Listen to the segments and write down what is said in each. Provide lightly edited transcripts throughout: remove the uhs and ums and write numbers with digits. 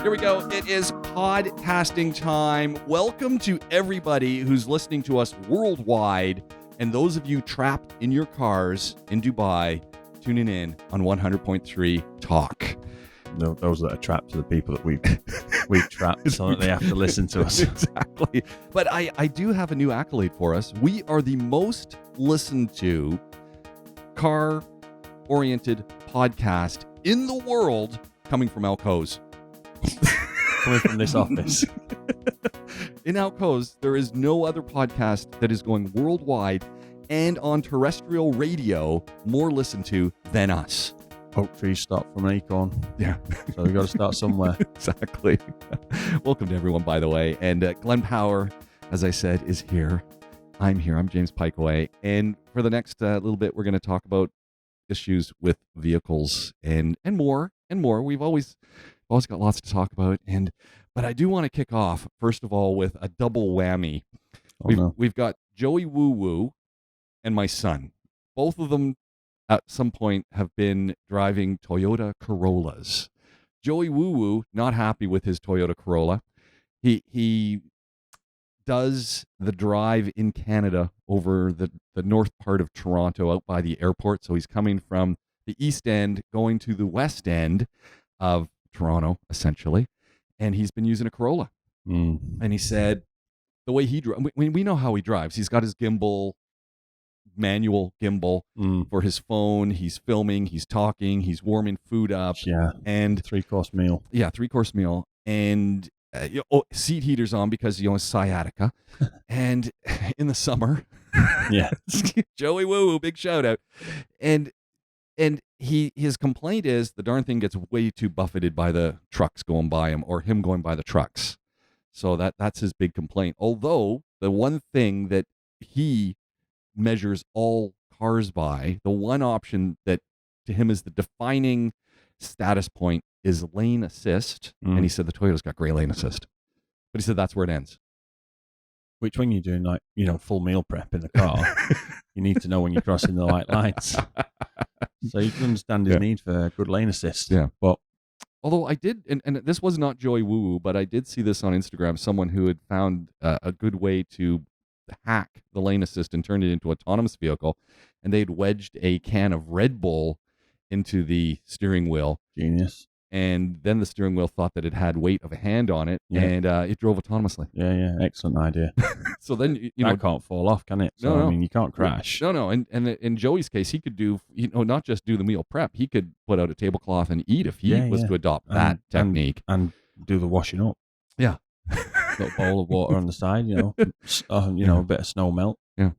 Here we go. It is podcasting time. Welcome to everybody who's listening to us worldwide, and those of you trapped in your cars in Dubai, tuning in on 100.3 Talk. No, those that are trapped are the people that we've trapped, so that they have to listen to us. Exactly. But I do have a new accolade for us. We are the most listened to car-oriented podcast in the world, coming from Alco's. Coming from this office. In Alco's, there is no other podcast that is going worldwide and on terrestrial radio more listened to than us. Oak trees start from an acorn. Yeah. So we've got to start somewhere. Exactly. Welcome to everyone, by the way. And Glenn Power, as I said, is here. I'm here. I'm James Pikeway. And for the next little bit, we're going to talk about issues with vehicles and more and more. We've always got lots to talk about. But I do want to kick off, first of all, with a double whammy. We've got Joey Woo Woo and my son. Both of them at some point have been driving Toyota Corollas. Joey Woo Woo, not happy with his Toyota Corolla. He does the drive in Canada over the north part of Toronto out by the airport. So he's coming from the east end going to the west end of Toronto, essentially. And he's been using a Corolla. And he said the way he drives, we know how he drives. He's got his gimbal, manual gimbal for his phone. He's filming, he's talking, he's warming food up. Yeah. And 3-course meal. Yeah, 3-course meal. And seat heaters on because, sciatica. And in the summer. Yeah. Joey Woo Woo, big shout out. And his complaint is the darn thing gets way too buffeted by the trucks going by him or him going by the trucks. So that's his big complaint. Although the one thing that he measures all cars by, the one option that to him is the defining status point is lane assist. And he said the Toyota's got great lane assist. But he said that's where it ends. Which when you're doing full meal prep in the car, you need to know when you're crossing the white lines. So you can understand his need for good lane assist. Yeah. But although I did, and this was not Joey Woo Woo, but I did see this on Instagram, someone who had found a good way to hack the lane assist and turn it into an autonomous vehicle, and they'd wedged a can of Red Bull into the steering wheel. Genius. And then the steering wheel thought that it had weight of a hand on it, and it drove autonomously. Yeah, excellent idea. So then, that can't fall off, can it? So, no. I mean, you can't crash. No. And in Joey's case, he could do, not just do the meal prep. He could put out a tablecloth and eat if he was to adopt that technique. And do the washing up. Yeah. Little bowl of water on the side, a bit of snow melt. Yeah.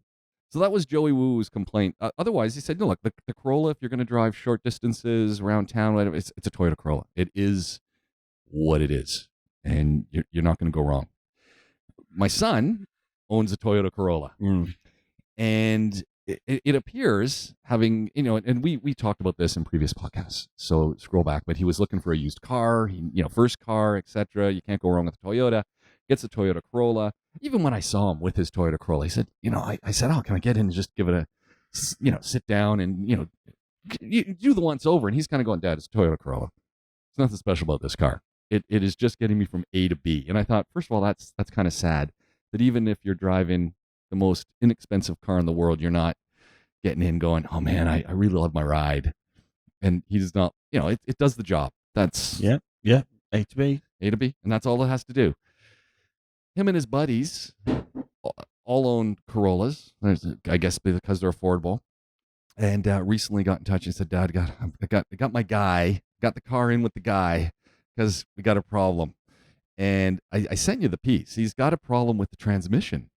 So that was Joey Woo Woo's complaint. Otherwise, he said, no, look, the Corolla, if you're going to drive short distances around town, whatever, it's a Toyota Corolla. It is what it is, and you're not going to go wrong. My son owns a Toyota Corolla, and it appears having, and we talked about this in previous podcasts, so scroll back, but he was looking for a used car, first car, etc. You can't go wrong with a Toyota. Gets a Toyota Corolla. Even when I saw him with his Toyota Corolla, he said, I said, oh, can I get in and just give it a, sit down and, you do the once over. And he's kind of going, Dad, it's a Toyota Corolla. There's nothing special about this car. It is just getting me from A to B. And I thought, first of all, that's kind of sad that even if you're driving the most inexpensive car in the world, you're not getting in going, oh man, I really love my ride. And he does not, it does the job. That's yeah, A to B. And that's all it has to do. Him and his buddies all own Corollas, I guess because they're affordable, and recently got in touch and said, Dad, I got my guy, got the car in with the guy because we got a problem. And I sent you the piece. He's got a problem with the transmission.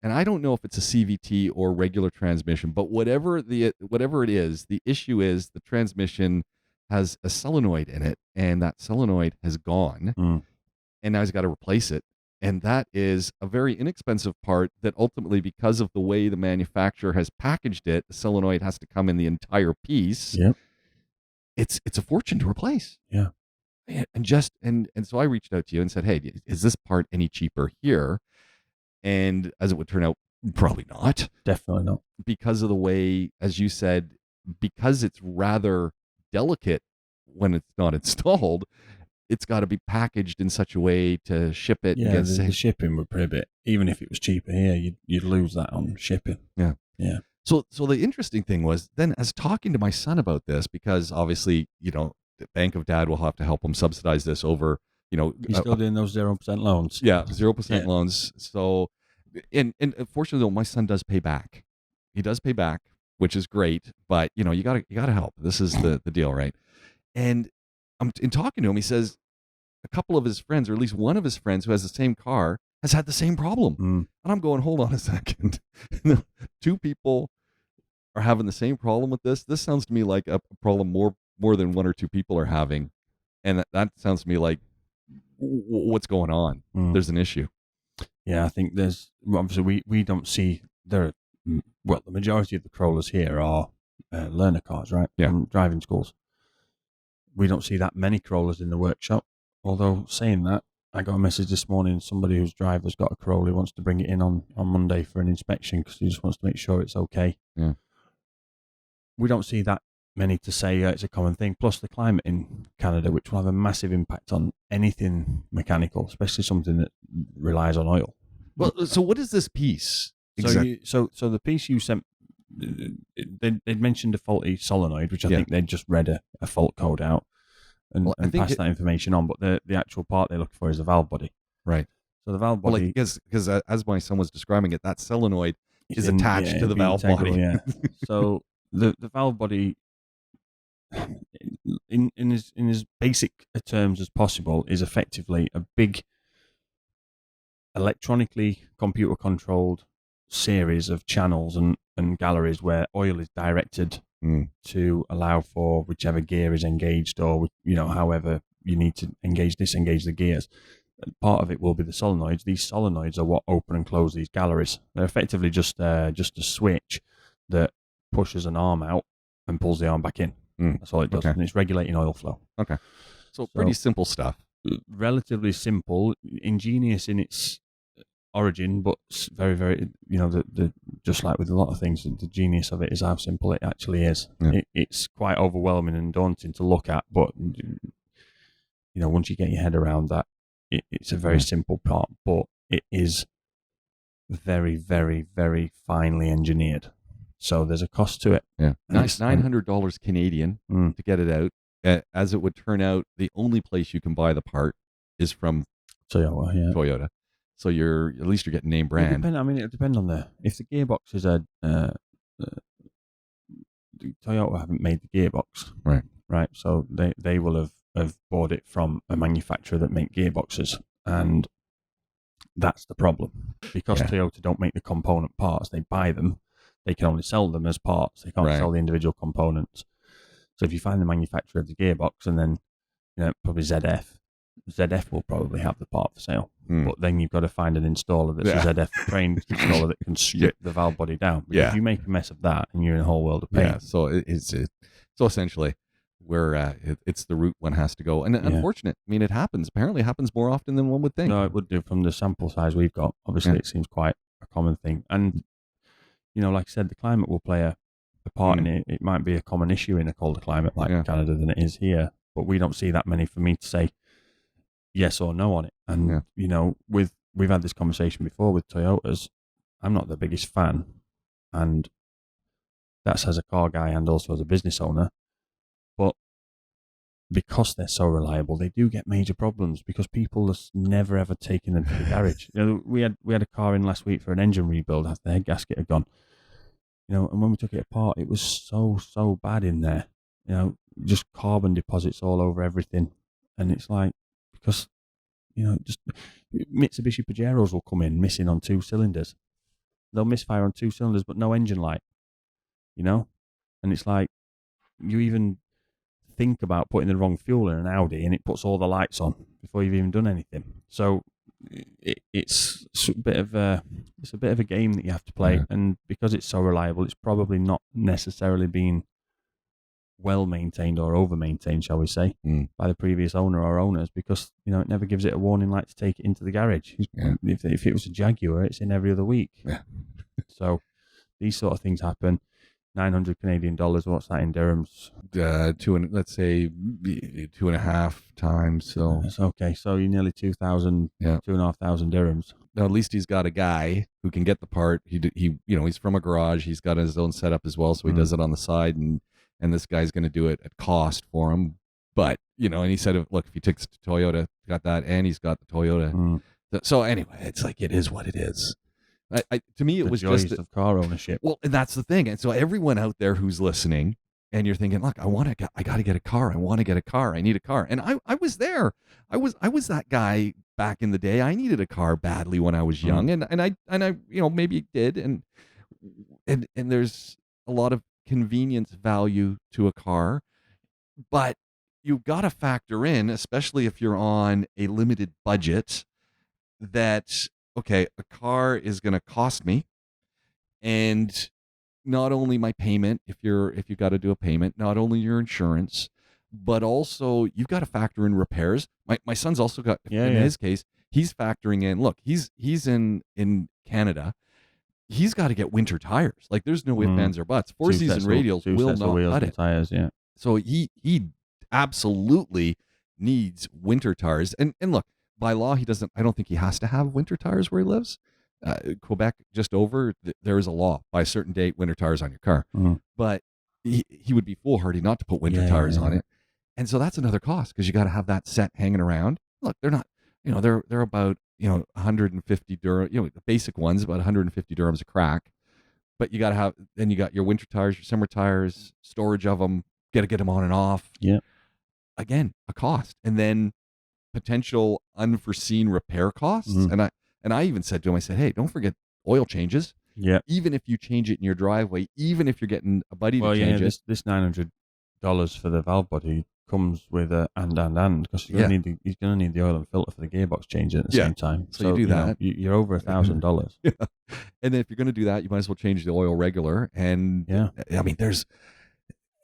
And I don't know if it's a CVT or regular transmission, but whatever it is, the issue is the transmission has a solenoid in it, and that solenoid has gone, and now he's got to replace it. And that is a very inexpensive part that ultimately, because of the way the manufacturer has packaged it, the solenoid has to come in the entire piece. Yep. It's a fortune to replace. Yeah. And so I reached out to you and said, hey, is this part any cheaper here? And as it would turn out, probably not. Definitely not. Because of the way, as you said, because it's rather delicate when it's not installed, it's got to be packaged in such a way to ship it. Yeah, and get the safe. shipping would prohibit. Even if it was cheaper here, you'd lose that on shipping. Yeah. Yeah. So the interesting thing was then, as talking to my son about this, because obviously, the Bank of Dad will have to help him subsidize this over, You're still doing those 0% loans. yeah, 0% loans. So, and fortunately, though, my son does pay back. He does pay back, which is great. But you gotta help. This is the deal, right? And in talking to him, he says a couple of his friends, or at least one of his friends who has the same car, has had the same problem. And I'm going, hold on a second. Two people are having the same problem with this. This sounds to me like a problem more than one or two people are having, and that sounds to me like what's going on. There's an issue. Yeah, I think there's obviously we don't see the majority of the Corollas here are learner cars, right? Yeah, from driving schools. We don't see that many Corollas in the workshop. Although saying that, I got a message this morning. Somebody whose driver's got a Corolla wants to bring it in on Monday for an inspection because he just wants to make sure it's okay. Yeah. We don't see that many to say it's a common thing. Plus the climate in Canada, which will have a massive impact on anything mechanical, especially something that relies on oil. Well, so what is this piece? So the piece you sent, they'd mentioned a faulty solenoid, which I think they'd just read a fault code out and passed that information on. But the actual part they're looking for is the valve body. Right. So the valve body... because as my son was describing it, that solenoid is attached to the valve body. Yeah. So the valve body, in as basic terms as possible, is effectively a big electronically computer-controlled series of channels and galleries where oil is directed to allow for whichever gear is engaged, or however you need to disengage the gears. Part of it will be the solenoids. These solenoids are what open and close these galleries. They're effectively just a switch that pushes an arm out and pulls the arm back in. That's all it does, and it's regulating oil flow. Okay, so pretty simple stuff. Relatively simple, ingenious in its origin, but very, very, the just like with a lot of things, the genius of it is how simple it actually is. Yeah. It's quite overwhelming and daunting to look at, but once you get your head around that, it's a very simple part, but it is very, very, very finely engineered. So there's a cost to it. Yeah, $900 Canadian to get it out. As it would turn out, the only place you can buy the part is from Toyota. So at least you're getting name brand. It depends on if the gearbox is Toyota haven't made the gearbox. Right. So they will have bought it from a manufacturer that make gearboxes, and that's the problem. Because Toyota don't make the component parts, they buy them. They can only sell them as parts. They can't sell the individual components. So if you find the manufacturer of the gearbox, and then probably ZF will probably have the part for sale. But then you've got to find an installer that's a ZF trained installer that can strip the valve body down. Because if you make a mess of that, and you're in a whole world of pain. Yeah, so so essentially where it's the route one has to go. And unfortunate. I mean, it happens. Apparently it happens more often than one would think. No, it would do from the sample size we've got. Obviously, it seems quite a common thing. And, like I said, the climate will play a part in it. It might be a common issue in a colder climate like Canada than it is here. But we don't see that many for me to say yes or no on it. And, we've had this conversation before with Toyotas. I'm not the biggest fan. And that's as a car guy and also as a business owner. But because they're so reliable, they do get major problems because people are never ever taking them to the garage. We had a car in last week for an engine rebuild after the head gasket had gone. And when we took it apart, it was so bad in there. Just carbon deposits all over everything, and it's like because just Mitsubishi Pajeros will come in missing on 2 cylinders. They'll misfire on 2 cylinders, but no engine light. And it's like you even think about putting the wrong fuel in an Audi and it puts all the lights on before you've even done anything. So it's a bit of a game that you have to play, and because it's so reliable, it's probably not necessarily been well maintained or over maintained, shall we say, by the previous owner or owners, because it never gives it a warning light to take it into the garage. If it was a Jaguar, it's in every other week. So these sort of things happen. $900 Canadian, what's that in dirhams? let's say 2.5 times. So It's okay. So you're nearly 2,000, yeah. 2,500 dirhams. Now, at least he's got a guy who can get the part. He's from a garage. He's got his own setup as well, so he does it on the side, and this guy's going to do it at cost for him. But and he said, look, if he takes to Toyota, got that, and he's got the Toyota. So anyway, it's like it is what it is. To me, it was just of car ownership. Well, and that's the thing. And so everyone out there who's listening, and you're thinking, look, I got to get a car. I want to get a car. I need a car. And I was there. I was that guy back in the day. I needed a car badly when I was young, and I maybe did, and there's a lot of convenience value to a car, but you've got to factor in, especially if you're on a limited budget, that okay, a car is going to cost me, and not only my payment, if you've got to do a payment, not only your insurance, but also you've got to factor in repairs. My son's also got, his case, he's factoring in, look, he's in Canada. He's got to get winter tires. Like there's no ifs, ands, or buts. Four-season radials will not cut it. Tires, yeah. So he absolutely needs winter tires. And look, by law, I don't think he has to have winter tires where he lives. Quebec, just over, there is a law by a certain date, winter tires on your car. But he would be foolhardy not to put winter tires on it. And so that's another cost because you got to have that set hanging around. Look, they're not, they're about, 150 dirham, the basic ones, about 150 dirhams a crack. But you got to have, then you got your winter tires, your summer tires, storage of them, got to get them on and off. Yeah. Again, a cost. And then potential unforeseen repair costs. And I even said to him, I said, hey, don't forget oil changes. Yeah. Even if you change it in your driveway, even if you're getting a buddy to change it. This $900 for the valve body comes with a and because he's going to need the oil and filter for the gearbox change at the same time. So you do that. You're over $1,000. Yeah. And then if you're going to do that, you might as well change the oil regular. And I mean,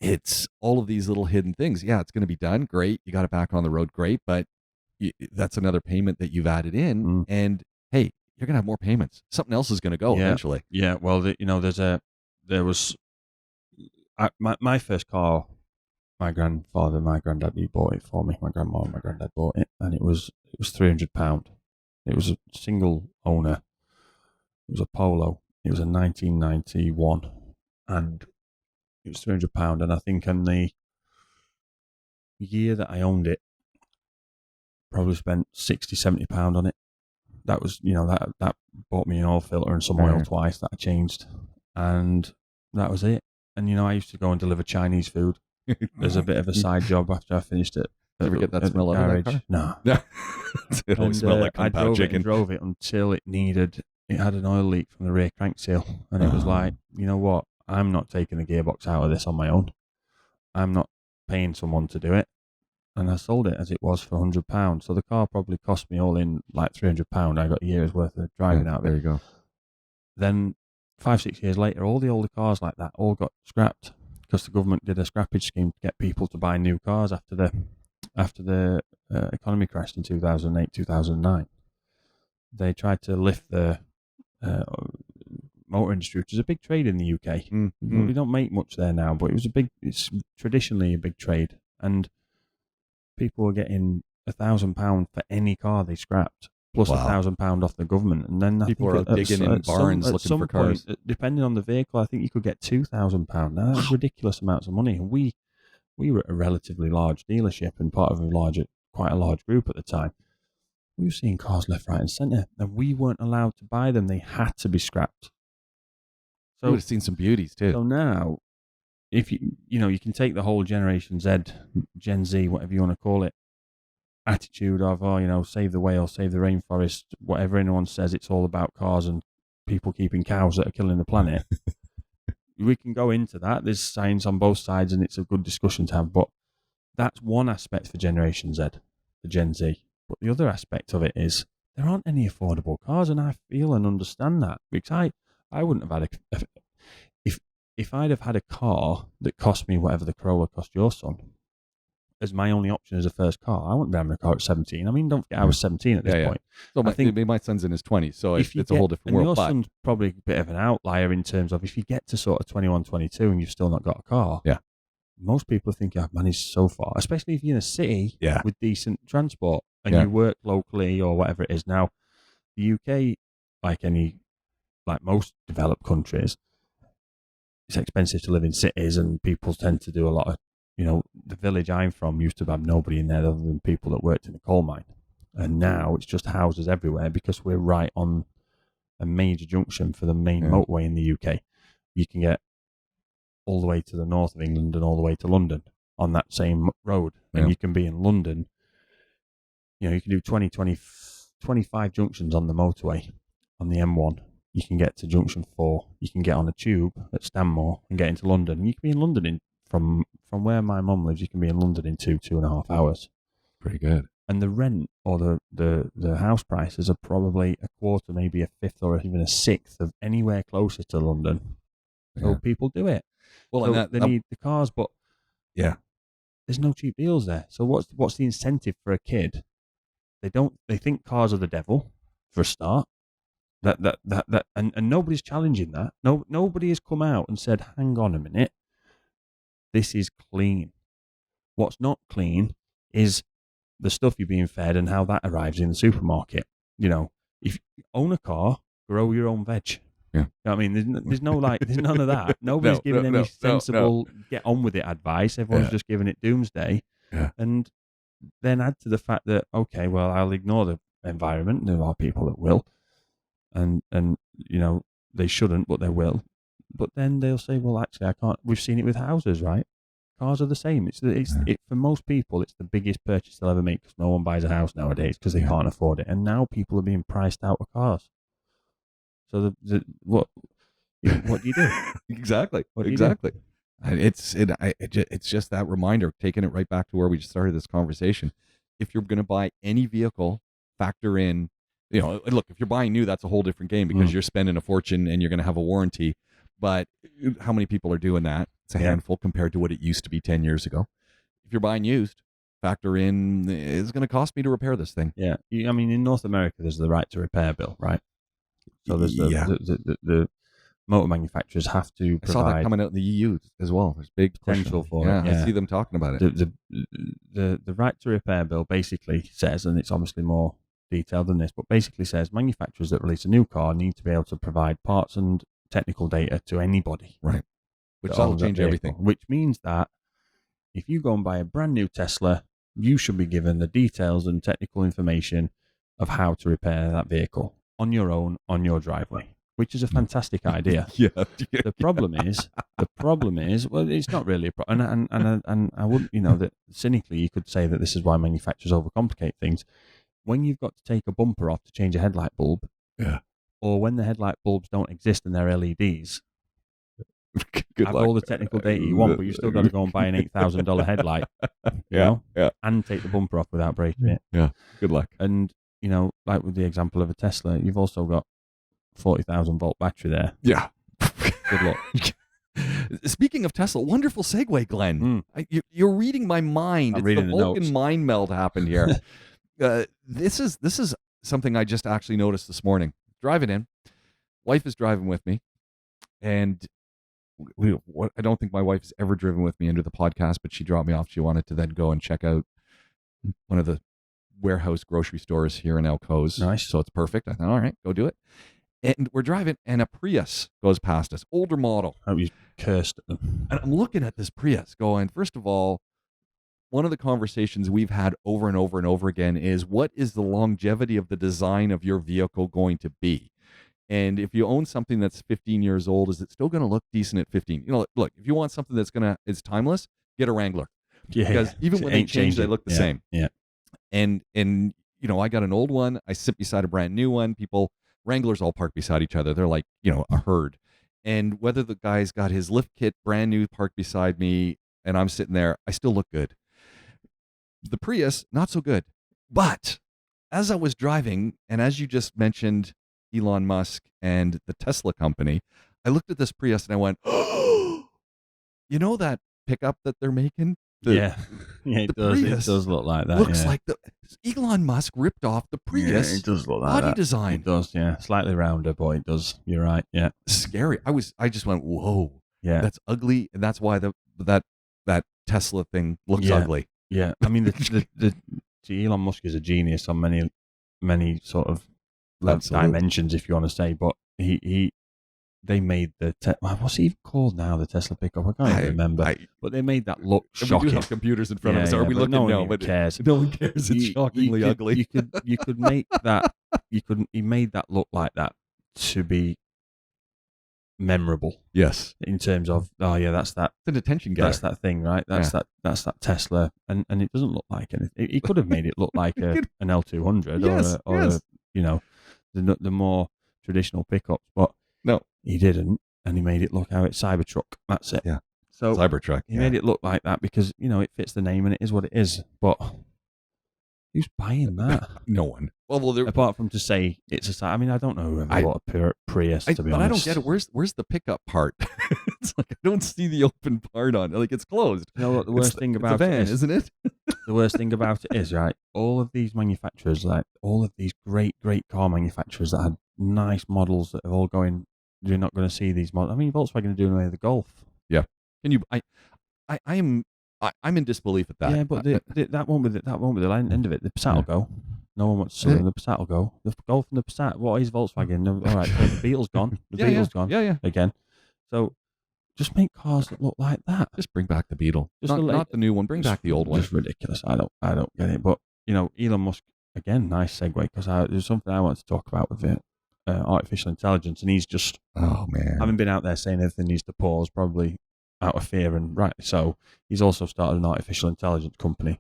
it's all of these little hidden things. Yeah, it's going to be done. Great. You got it back on the road. Great. But that's another payment that you've added in. And hey, you're going to have more payments. Something else is going to go eventually. Yeah. Well, my first car, my granddad, he bought it for me. My grandma and my granddad bought it, and it was £300. It was a single owner. It was a Polo. It was a 1991, and it was £300. And I think in the year that I owned it, probably spent £60-70 on it. That was, that bought me an oil filter and some oil twice that I changed, and that was it. And I used to go and deliver Chinese food. There's a bit of a side job after I finished it. Did you ever get that smell out of that car? No. It always smelled like I chicken. drove it until it had an oil leak from the rear crank seal, and it was like, you know what? I'm not taking the gearbox out of this on my own. I'm not paying someone to do it. And I sold it as it was for £100. So the car probably cost me all in like £300. I got a year's worth of driving out of it. There you go. Then 5-6 years later, all the older cars like that all got scrapped because the government did a scrappage scheme to get people to buy new cars after the economy crashed in 2008, 2009. They tried to lift the motor industry, which is a big trade in the UK. We don't make much there now, but it's traditionally a big trade, and people were getting £1,000 for any car they scrapped, plus £1,000 off the government, and then people are digging in barns looking for cars. Depending on the vehicle, I think you could get £2,000. Now that's ridiculous amounts of money. And we were at a relatively large dealership and part of quite a large group at the time. We were seeing cars left, right, and centre, and we weren't allowed to buy them. They had to be scrapped. So you would have seen some beauties too. So now, if you can take the whole Generation Z, Gen Z, whatever you want to call it, attitude of, save the whale, save the rainforest, whatever anyone says, it's all about cars and people keeping cows that are killing the planet. We can go into that. There's science on both sides, and it's a good discussion to have. But that's one aspect for Generation Z, the Gen Z. But the other aspect of it is there aren't any affordable cars, and I feel and understand that because I wouldn't have had if I'd have had a car that cost me whatever the Corolla cost your son as my only option as a first car, I wouldn't be having a car at 17. I mean, don't forget, I was 17 at this point. So I think my son's in his 20s, so it's a whole different world. Your son's probably a bit of an outlier in terms of if you get to sort of 21, 22 and you've still not got a car, most people think I've managed so far, especially if you're in a city with decent transport and you work locally or whatever it is. Now, the UK, like most developed countries, it's expensive to live in cities, and people tend to do a lot of, the village I'm from used to have nobody in there other than people that worked in a coal mine. And now it's just houses everywhere because we're right on a major junction for the main motorway in the UK. You can get all the way to the north of England and all the way to London on that same road. And you can be in London, you can do 25 junctions on the motorway on the M1. You can get to junction 4. You can get on a tube at Stanmore and get into London. And you can be in London from where my mum lives. You can be in London in 2.5 hours. Pretty good. And the rent or the house prices are probably a quarter, maybe a fifth, or even a sixth of anywhere closer to London. So people do it. Well, so they need the cars, but there's no cheap deals there. So what's the incentive for a kid? They think cars are the devil for a start. And nobody's challenging that. Nobody has come out and said, hang on a minute, this is clean. What's not clean is the stuff you're being fed and how that arrives in the supermarket. If you own a car, grow your own veg. Yeah. You know what I mean? There's none of that. Nobody's giving any sensible get on with it advice. Everyone's just giving it doomsday. Yeah. And then add to the fact that, okay, well, I'll ignore the environment. There are people that will. And they shouldn't, but they will. But then they'll say, well, actually, I can't. We've seen it with houses, right? Cars are the same. For most people, it's the biggest purchase they'll ever make because no one buys a house nowadays because they can't afford it. And now people are being priced out of cars. So what do you do? Exactly. Exactly. It's just that reminder, taking it right back to where we just started this conversation. If you're going to buy any vehicle, factor in, look, if you're buying new, that's a whole different game because you're spending a fortune and you're going to have a warranty. But how many people are doing that? It's a handful compared to what it used to be 10 years ago. If you're buying used, factor in, it's going to cost me to repair this thing. Yeah. I mean, in North America, there's the right to repair bill, right? So there's the motor manufacturers have to provide. I saw that coming out in the EU as well. There's big potential for it. Yeah, I see them talking about it. The right to repair bill basically says, and it's obviously more detailed than this, but basically says manufacturers that release a new car need to be able to provide parts and technical data to anybody. Right. Which will change everything. Which means that if you go and buy a brand new Tesla, you should be given the details and technical information of how to repair that vehicle on your own, on your driveway, which is a fantastic idea. The problem is, well, it's not really a problem. And I wouldn't, that cynically you could say that this is why manufacturers overcomplicate things. When you've got to take a bumper off to change a headlight bulb, or when the headlight bulbs don't exist and they're LEDs, have all the technical data you want, but you've still got to go and buy an $8,000 headlight, and take the bumper off without breaking it. Yeah, good luck. And, like with the example of a Tesla, you've also got 40,000 volt battery there. Yeah. Good luck. Speaking of Tesla, wonderful segue, Glenn. You're reading my mind. I'm reading the Vulcan mind meld happened here. This is something I just actually noticed this morning. Driving in, wife is driving with me, and I don't think my wife has ever driven with me into the podcast, but she dropped me off. She wanted to then go and check out one of the warehouse grocery stores here in Elco's. Nice. So it's perfect. I thought, all right, go do it. And we're driving, and a Prius goes past us, older model. Oh, you cursed at them. And I'm looking at this Prius going, first of all, one of the conversations we've had over and over and over again is, what is the longevity of the design of your vehicle going to be? And if you own something that's 15 years old, is it still going to look decent at 15? Look, if you want something that's is timeless, get a Wrangler. Because even when they change, they look the same. Yeah. And I got an old one. I sit beside a brand new one. Wranglers all park beside each other. They're like, a herd. And whether the guy's got his lift kit brand new parked beside me and I'm sitting there, I still look good. The Prius, not so good. But as I was driving, and as you just mentioned, Elon Musk and the Tesla company, I looked at this Prius and I went, oh, that pickup that they're making? It does. Prius, it does look like that. Looks like Elon Musk ripped off the Prius. Yeah, it does look like body that. Design. It does, yeah. Slightly rounder, but it does. You're right. Yeah. Scary. I just went, whoa. Yeah. That's ugly, and that's why that Tesla thing looks Yeah. ugly. Yeah, I mean, Elon Musk is a genius on many sort of dimensions, if you want to say. But they made what's it even called now? The Tesla pickup. I can't even remember. But they made that look shocking. We do have computers in front of us. Are we but looking? No one cares. No one cares. It's shockingly ugly. You could make that. He made that look like that to be memorable. Yes. In terms of, that's that. It's an attention getter. That's that thing, right? That's that Tesla, and it doesn't look like anything. He could have made it look like an L200 or the more traditional pickups, but no, he didn't, and he made it look how it's Cybertruck. That's it. Yeah. So Cybertruck. He made it look like that because it fits the name and it is what it is. But who's buying that? No one. Well, apart from to say it's a. I mean, I don't know whoever bought a Prius. To be honest, I don't get it. Where's the pickup part? It's like I don't see the open part on it. Like it's closed. You know what the worst thing about it's a van, it is, isn't it? The worst thing about it is, right? All of these manufacturers, like all of these great car manufacturers that had nice models that are all going. You're not going to see these models. I mean, Volkswagen are doing away with the Golf. Yeah. Can you? I'm in disbelief at that. Yeah, but that won't be the end of it. The Passat will go. No one wants to sell them. The Passat will go. The Golf and the Passat. What is Volkswagen? All right, so the Beetle's gone. The Beetle's gone. Yeah. Again. So just make cars that look like that. Just bring back the Beetle. Not the new one. Bring back the old one. It's ridiculous. I don't get it. But Elon Musk again. Nice segue because there's something I want to talk about with it. Artificial intelligence, and he's just having been out there saying everything needs to pause, probably out of fear, and rightly so. He's also started an artificial intelligence company.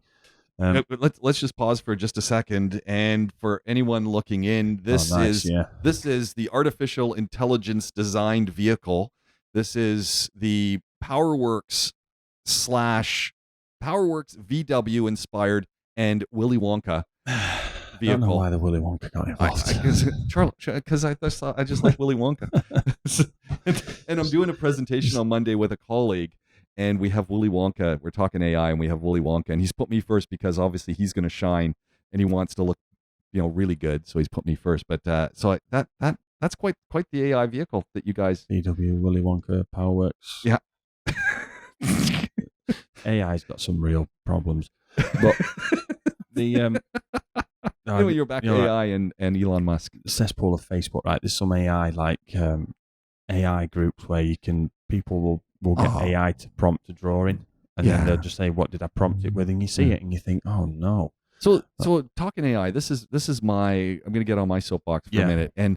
Let's just pause for just a second, and for anyone looking in, this is the artificial intelligence designed vehicle. This is the PowerWorks VW inspired and Willy Wonka vehicle. I don't know why the Willy Wonka got involved. Because I just like Willy Wonka. And I'm doing a presentation on Monday with a colleague, and we have Willy Wonka. We're talking AI, and we have Willy Wonka, and he's put me first because obviously he's going to shine, and he wants to look, really good. So he's put me first. But that's quite the AI vehicle that you guys. VW, Willy Wonka, PowerWorks. Yeah. AI's got some real problems, but the anyway, you're back to AI and Elon Musk. The cesspool of Facebook, right? There's some AI AI groups where people will get AI to prompt a drawing, and then they'll just say, "What did I prompt it with?" And you see it, and you think, "Oh no." So talking AI, this is my. I'm going to get on my soapbox for a minute, and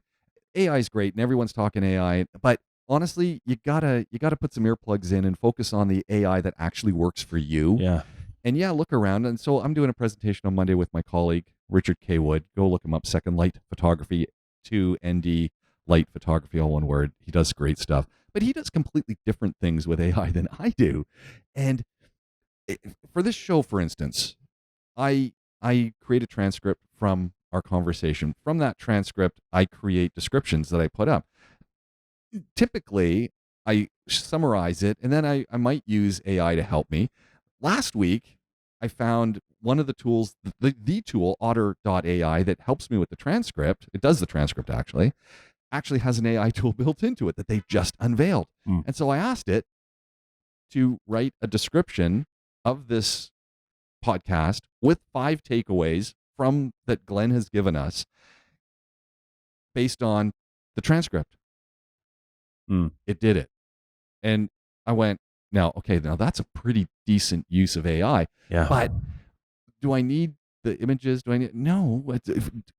AI is great, and everyone's talking AI, but honestly, you gotta put some earplugs in and focus on the AI that actually works for you. Yeah. And look around. And so I'm doing a presentation on Monday with my colleague, Richard K. Wood. Go look him up, Second Light Photography, 2ND Light Photography, all one word. He does great stuff. But he does completely different things with AI than I do. And for this show, for instance, I create a transcript from our conversation. From that transcript, I create descriptions that I put up. Typically, I summarize it, and then I might use AI to help me. Last week, I found one of the tools, the tool, otter.ai, that helps me with the transcript. It does the transcript, actually has an AI tool built into it that they've just unveiled. And so I asked it to write a description of this podcast with 5 takeaways that Glenn has given us based on the transcript. It did it. And I went, now that's a pretty decent use of AI. Yeah. But do I need the images? No.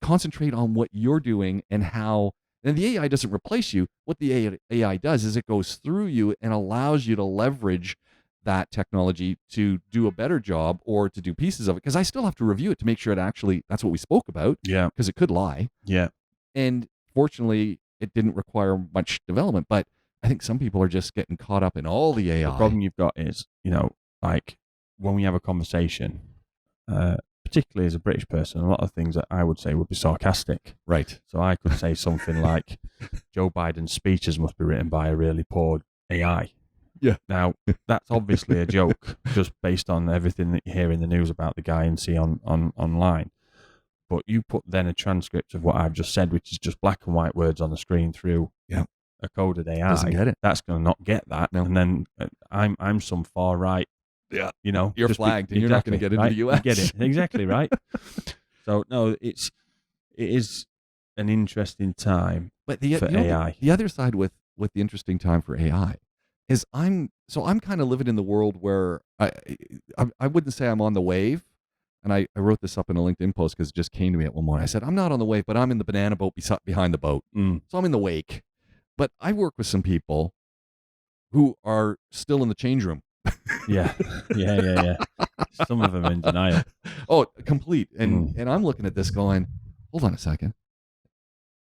Concentrate on what you're doing and how. And the AI doesn't replace you. What the AI does is it goes through you and allows you to leverage that technology to do a better job or to do pieces of it. Because I still have to review it to make sure that's what we spoke about. Yeah. Because it could lie. Yeah. And fortunately, it didn't require much development. But I think some people are just getting caught up in all the AI. The problem you've got is, like when we have a conversation, particularly as a British person, a lot of things that I would say would be sarcastic. Right. So I could say something like, Joe Biden's speeches must be written by a really poor AI. Yeah. Now, that's obviously a joke, just based on everything that you hear in the news about the guy and see on online. But you put then a transcript of what I've just said, which is just black and white words on the screen through a coded AI. Doesn't get it. That's going to not get that. No. And then I'm some far right Yeah. You know, You're flagged, and you're not going to get into right? the U.S. You get it exactly right. So no, it is an interesting time But for AI. The other side with the interesting time for AI is I'm kind of living in the world where I wouldn't say I'm on the wave, and I wrote this up in a LinkedIn post because it just came to me at one morning. I said I'm not on the wave, but I'm in the banana boat behind the boat, so I'm in the wake. But I work with some people who are still in the change room. Yeah. Some of them in denial. Oh, complete. And I'm looking at this going, hold on a second.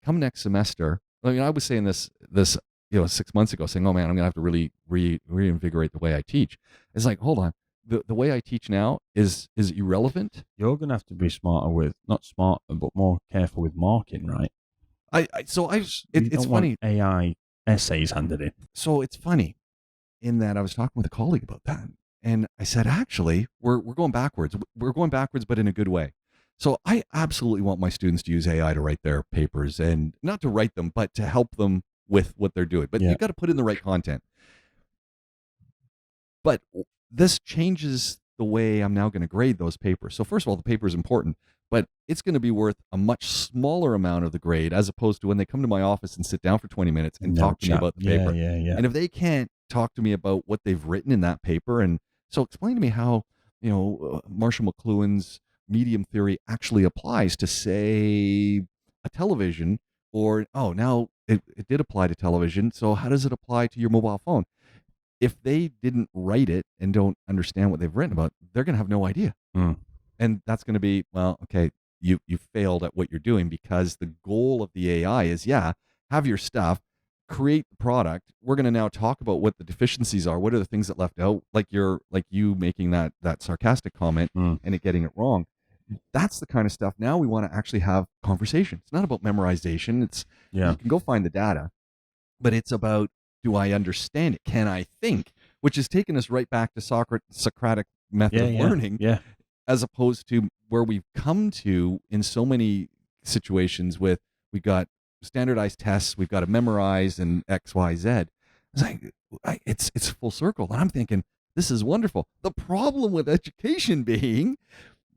Come next semester. I mean, I was saying this 6 months ago, saying, oh man, I'm gonna have to really reinvigorate the way I teach. It's like, hold on. The way I teach now is irrelevant. You're gonna have to be not smarter, but more careful with marking, right? It's funny. AI essays handed in. So it's funny in that I was talking with a colleague about that. And I said, actually, we're going backwards. We're going backwards, but in a good way. So I absolutely want my students to use AI to write their papers, and not to write them, but to help them with what they're doing. But you got to put in the right content. But this changes the way I'm now going to grade those papers. So first of all, the paper is important, but it's going to be worth a much smaller amount of the grade, as opposed to when they come to my office and sit down for 20 minutes and talk to me about the paper. Yeah. And if they can't talk to me about what they've written in that paper, and so explain to me how, Marshall McLuhan's medium theory actually applies to, say, a television, or, now it did apply to television, so how does it apply to your mobile phone? If they didn't write it and don't understand what they've written about, they're going to have no idea. And that's going to be, well, okay, you failed at what you're doing, because the goal of the AI is, have your stuff, create the product. We're going to now talk about what the deficiencies are. What are the things that left out? Like you making that sarcastic comment and it getting it wrong. That's the kind of stuff. Now we want to actually have conversation. It's not about memorization. You can go find the data, but it's about, do I understand it? Can I think? Which has taken us right back to Socratic method of learning, as opposed to where we've come to in so many situations with, we got standardized tests, we've got to memorize, and X, Y, Z. It's like, it's full circle. And I'm thinking, this is wonderful. The problem with education being,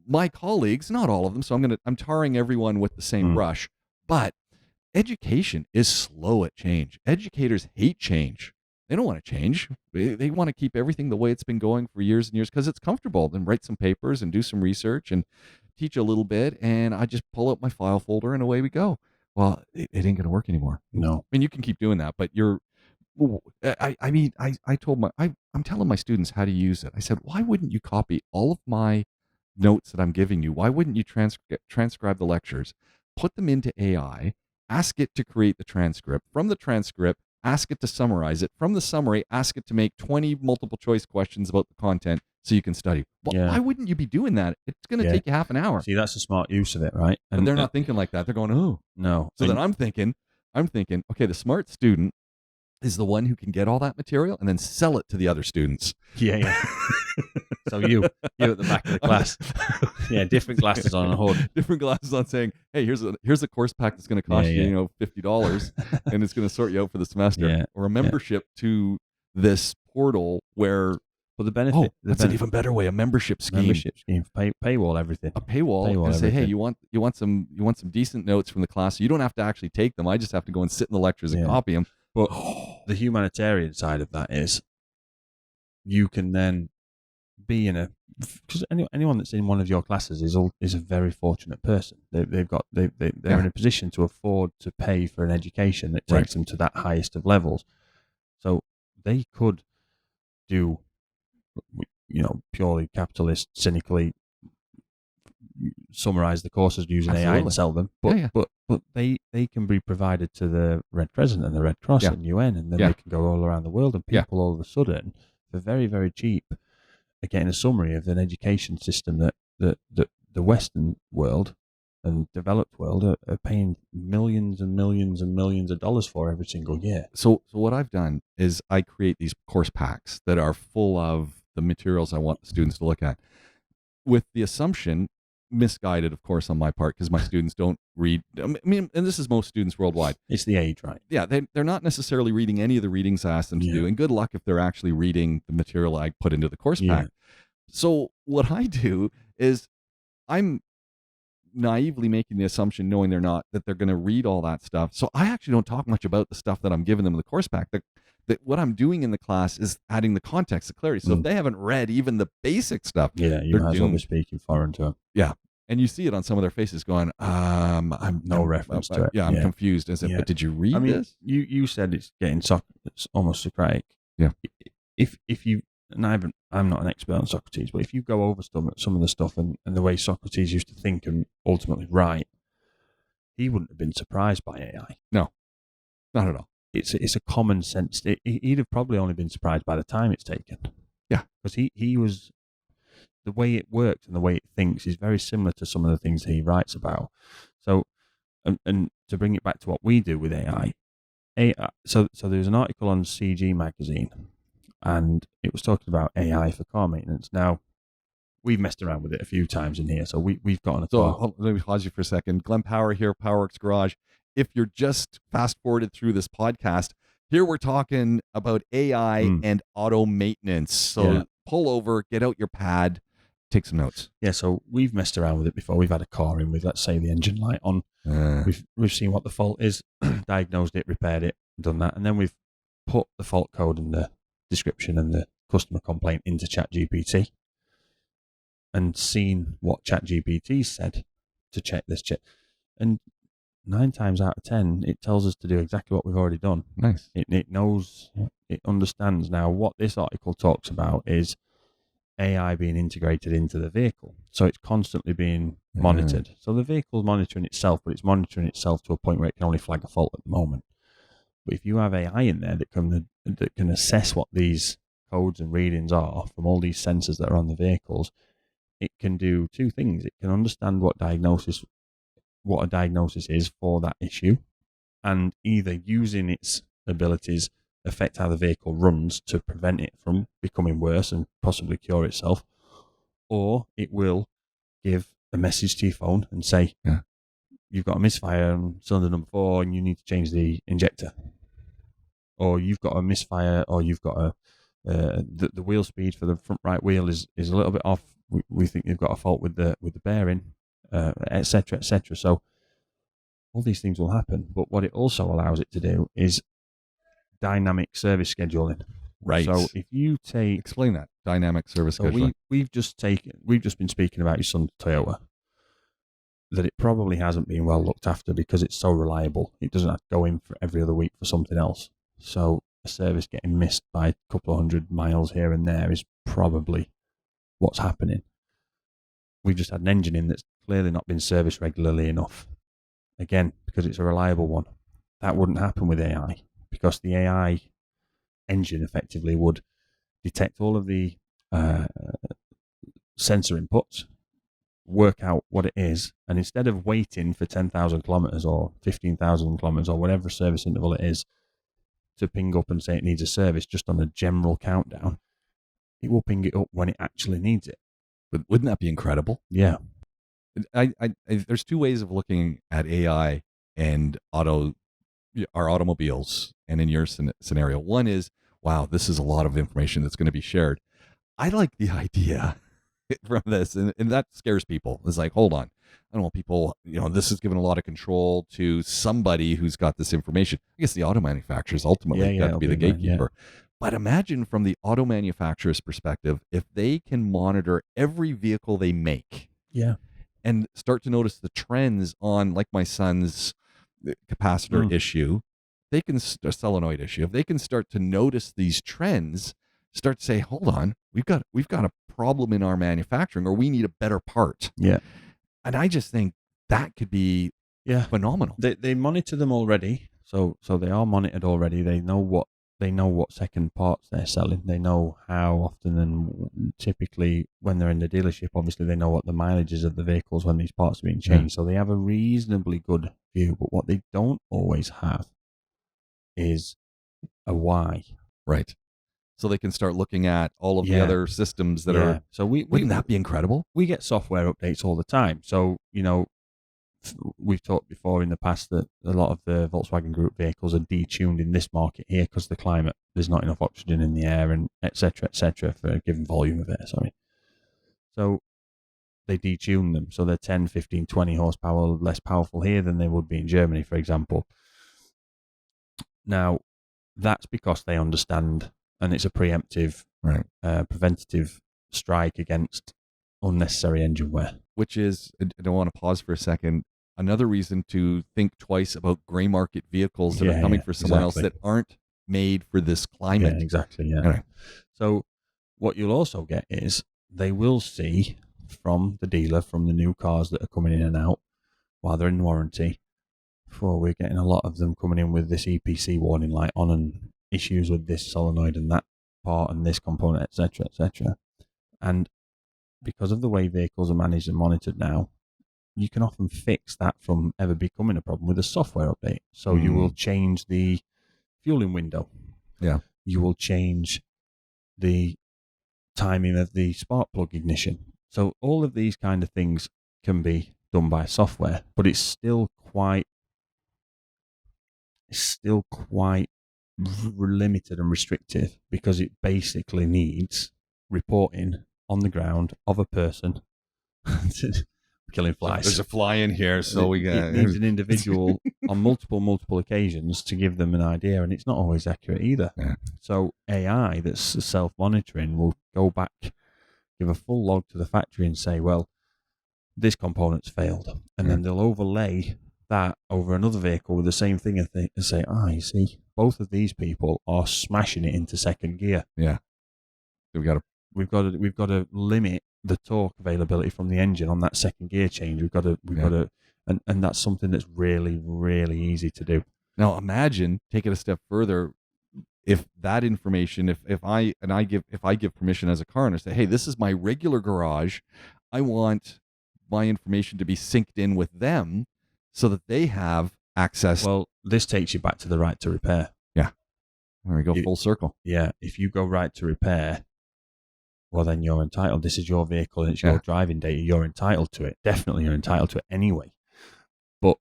my colleagues, not all of them, so I'm tarring everyone with the same brush, but education is slow at change. Educators hate change. They don't want to change. They want to keep everything the way it's been going for years and years, because it's comfortable. Then write some papers and do some research and teach a little bit, and I just pull up my file folder and away we go. Well, it ain't going to work anymore. No. I mean, you can keep doing that, but I'm telling my students how to use it. I said, why wouldn't you copy all of my notes that I'm giving you? Why wouldn't you transcribe the lectures, put them into AI, ask it to create the transcript, from the transcript, ask it to summarize it, from the summary, ask it to make 20 multiple choice questions about the content so you can study? Well, why wouldn't you be doing that? It's going to take you half an hour. See, that's a smart use of it, right? And they're not thinking like that. They're going, oh. No. So then I'm thinking, okay, the smart student is the one who can get all that material and then sell it to the other students. Yeah. So you at the back of the class. Different glasses on a hood. Different glasses on, saying, hey, here's a course pack that's going to cost you, $50, and it's going to sort you out for the semester. Yeah. Or a membership to this portal where... But the benefit... that's an even better way, a membership scheme. Paywall everything. A paywall and say, hey, you want some decent notes from the class, so you don't have to actually take them. I just have to go and sit in the lectures and copy them. But the humanitarian side of that is, you can then be in because anyone that's in one of your classes is a very fortunate person. They're in a position to afford to pay for an education that takes them to that highest of levels. So they could do, purely capitalist, cynically summarize the courses using AI and sell them. But they can be provided to the Red Crescent and the Red Cross and UN, and then they can go all around the world, and people all of a sudden, for very, very cheap, are getting a summary of an education system that the Western world and developed world are paying millions and millions and millions of dollars for every single year. So what I've done is I create these course packs that are full of the materials I want the students to look at, with the assumption misguided, of course, on my part, because my students don't read. I mean, and this is most students worldwide. It's the age, right? Yeah, they're not necessarily reading any of the readings I asked them to do, and good luck if they're actually reading the material I put into the course pack. So what I do is I'm naively making the assumption, knowing they're not, that they're going to read all that stuff. So I actually don't talk much about the stuff that I'm giving them in the course pack. That what I'm doing in the class is adding the context, the clarity. So if they haven't read even the basic stuff, you might as well be speaking foreign to them. Yeah. And you see it on some of their faces going, I'm reference to it. Yeah, I'm confused. As if, but did you read this? You said it's getting it's almost Socratic. Yeah. If you, and I'm not an expert on Socrates, but if you go over some of the stuff and the way Socrates used to think and ultimately write, he wouldn't have been surprised by AI. No, not at all. It's a common sense. He'd have probably only been surprised by the time it's taken. Yeah. Because he was, the way it works and the way it thinks is very similar to some of the things he writes about. So, and to bring it back to what we do with AI, so there's an article on CG magazine, and it was talking about AI for car maintenance. Now, we've messed around with it a few times in here, so we've got on a car. So let me pause you for a second. Glenn Power here, PowerWorks Garage. If you're just fast forwarded through this podcast, here we're talking about AI and auto maintenance. So pull over, get out your pad, take some notes. Yeah, so we've messed around with it before. We've had a car in with, let's say, the engine light on. We've seen what the fault is, diagnosed it, repaired it, done that, and then we've put the fault code and the description and the customer complaint into ChatGPT and seen what ChatGPT said to check this check. And 9 times out of 10, it tells us to do exactly what we've already done. Nice. It knows, it understands. Now, what this article talks about is AI being integrated into the vehicle. So it's constantly being monitored. So the vehicle's monitoring itself, but it's monitoring itself to a point where it can only flag a fault at the moment. But if you have AI in there that can assess what these codes and readings are from all these sensors that are on the vehicles, it can do 2 things. It can understand what a diagnosis is for that issue, and either using its abilities affect how the vehicle runs to prevent it from becoming worse and possibly cure itself, or it will give a message to your phone and say, you've got a misfire on cylinder number 4 and you need to change the injector, or you've got a misfire, or you've got the wheel speed for the front right wheel is a little bit off. We think you've got a fault with the bearing, etc., etc. So all these things will happen, but what it also allows it to do is dynamic service scheduling. Right. So if you explain that dynamic service scheduling. We've just been speaking about your son's Toyota, that it probably hasn't been well looked after because it's so reliable. It doesn't have to go in for every other week for something else. So a service getting missed by a couple of 100 miles here and there is probably what's happening. We've just had an engine in that's clearly not been serviced regularly enough. Again, because it's a reliable one. That wouldn't happen with AI, because the AI engine effectively would detect all of the sensor inputs, work out what it is, and instead of waiting for 10,000 kilometers or 15,000 kilometers or whatever service interval it is to ping up and say it needs a service just on a general countdown, it will ping it up when it actually needs it. But wouldn't that be incredible? Yeah. There's 2 ways of looking at AI and our automobiles, and in your scenario. One is, wow, this is a lot of information that's going to be shared. I like the idea from this, and that scares people. It's like, hold on, I don't want people, this is giving a lot of control to somebody who's got this information. I guess the auto manufacturers ultimately got to be the gatekeeper. But imagine from the auto manufacturer's perspective, if they can monitor every vehicle they make, and start to notice the trends on, like my son's capacitor issue, they can a solenoid issue. If they can start to notice these trends, start to say, hold on, we've got a problem in our manufacturing, or we need a better part. Yeah. And I just think that could be phenomenal. They monitor them already, so they are monitored already. They know what second parts they're selling. They know how often, and typically when they're in the dealership, obviously they know what the mileage is of the vehicles when these parts are being changed. So they have a reasonably good view. But what they don't always have is a why. Right. so they can start looking at all of the other systems that are. So wouldn't that be incredible? We get software updates all the time. So, we've talked before in the past that a lot of the Volkswagen Group vehicles are detuned in this market here because the climate, there's not enough oxygen in the air, and et cetera, for a given volume of air, So they detune them. So they're 10, 15, 20 horsepower less powerful here than they would be in Germany, for example. Now, that's because they understand, and it's a preemptive, preventative strike against unnecessary engine wear. Which is, I don't want to pause for a second, another reason to think twice about gray market vehicles that are coming for someone else that aren't made for this climate. Yeah, exactly, Right. So what you'll also get is they will see from the dealer, from the new cars that are coming in and out while they're in warranty, we're getting a lot of them coming in with this EPC warning light on and issues with this solenoid and that part and this component, et cetera. And because of the way vehicles are managed and monitored now, you can often fix that from ever becoming a problem with a software update. So you will change the fueling window. Yeah. You will change the timing of the spark plug ignition. So all of these kind of things can be done by software, but it's still quite limited and restrictive because it basically needs reporting on the ground of a person killing flies. There's a fly in here, so it needs an individual on multiple occasions to give them an idea, and it's not always accurate either. Yeah. So AI that's self-monitoring will go back, give a full log to the factory and say, well, this component's failed, and then they'll overlay that over another vehicle with the same thing and say, you see, both of these people are smashing it into second gear. Yeah. We've got to limit the torque availability from the engine on that second gear change. We've got to, and that's something that's really, really easy to do. Now imagine, take it a step further, if that information, if I give permission as a car owner, say, hey, this is my regular garage, I want my information to be synced in with them so that they have access. Well, this takes you back to the right to repair. Yeah. There we go, full circle. Yeah. If you go right to repair, well, then you're entitled. This is your vehicle and it's your driving data. You're entitled to it. Definitely you're entitled to it anyway. But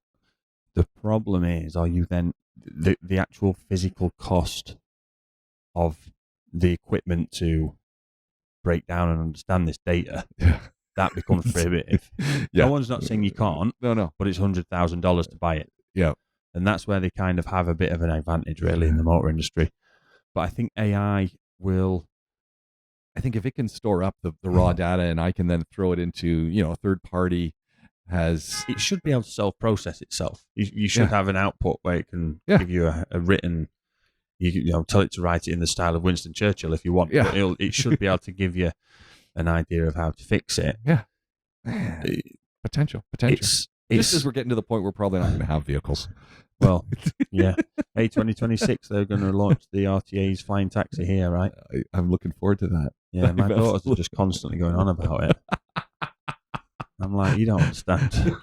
the problem is, are you then, the actual physical cost of the equipment to break down and understand this data, that becomes prohibitive. No one's not saying you can't. No. But it's $100,000 to buy it. Yeah. And that's where they kind of have a bit of an advantage, really, in the motor industry. But I think AI will... I think if it can store up the raw data and I can then throw it into, a third party it should be able to self-process itself. You should have an output where it can give you a written... You tell it to write it in the style of Winston Churchill if you want. Yeah. But it should be able to give you an idea of how to fix it. Yeah. Potential. Just as we're getting to the point we're probably not going to have vehicles. Well, yeah. Hey, 2026, they're going to launch the RTA's flying taxi here, right? I'm looking forward to that. Yeah, my daughters are just constantly going on about it. I'm like, you don't understand.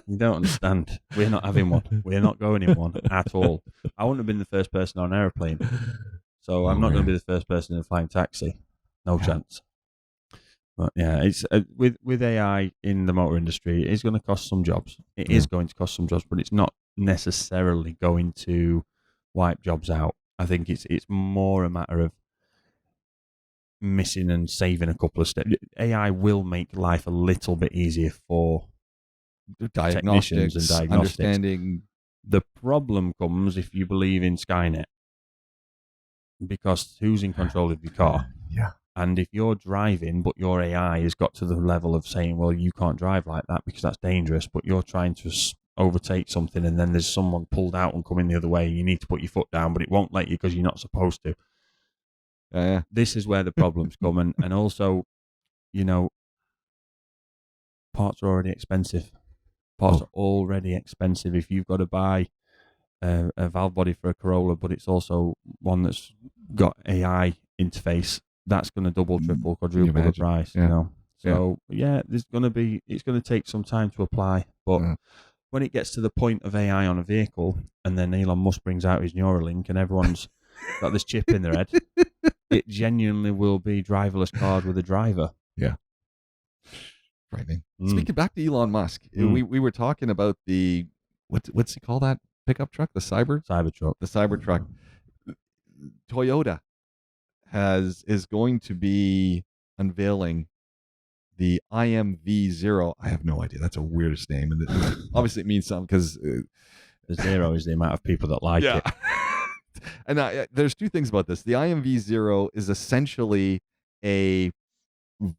You don't understand. We're not having one. We're not going in one at all. I wouldn't have been the first person on an aeroplane. So I'm not going to be the first person in a flying taxi. No chance. But yeah, it's with AI in the motor industry, it is going to cost some jobs. It is going to cost some jobs, but it's not necessarily going to wipe jobs out. I think it's more a matter of missing and saving a couple of steps. AI will make life a little bit easier for technicians and diagnostics. Understanding. The problem comes if you believe in Skynet, because who's in control of your car? Yeah. And if you're driving, but your AI has got to the level of saying, well, you can't drive like that because that's dangerous, but you're trying to overtake something and then there's someone pulled out and coming the other way, you need to put your foot down, but it won't let you because you're not supposed to. This is where the problems come. And also, parts are already expensive. Parts are already expensive. If you've got to buy a valve body for a Corolla, but it's also one that's got AI interface, that's going to double, triple, quadruple the price. So it's going to take some time to apply. But when it gets to the point of AI on a vehicle, and then Elon Musk brings out his Neuralink, and everyone's got this chip in their head, it genuinely will be driverless cars with a driver. Yeah. Frightening. Speaking back to Elon Musk, we were talking about the what's he call that pickup truck? The Cybertruck. The Cybertruck. Toyota is going to be unveiling the IMV0. I have no idea. That's a weirdest name, and obviously it means something because the 0 is the amount of people that like it. And there's two things about this. The IMV0 is essentially a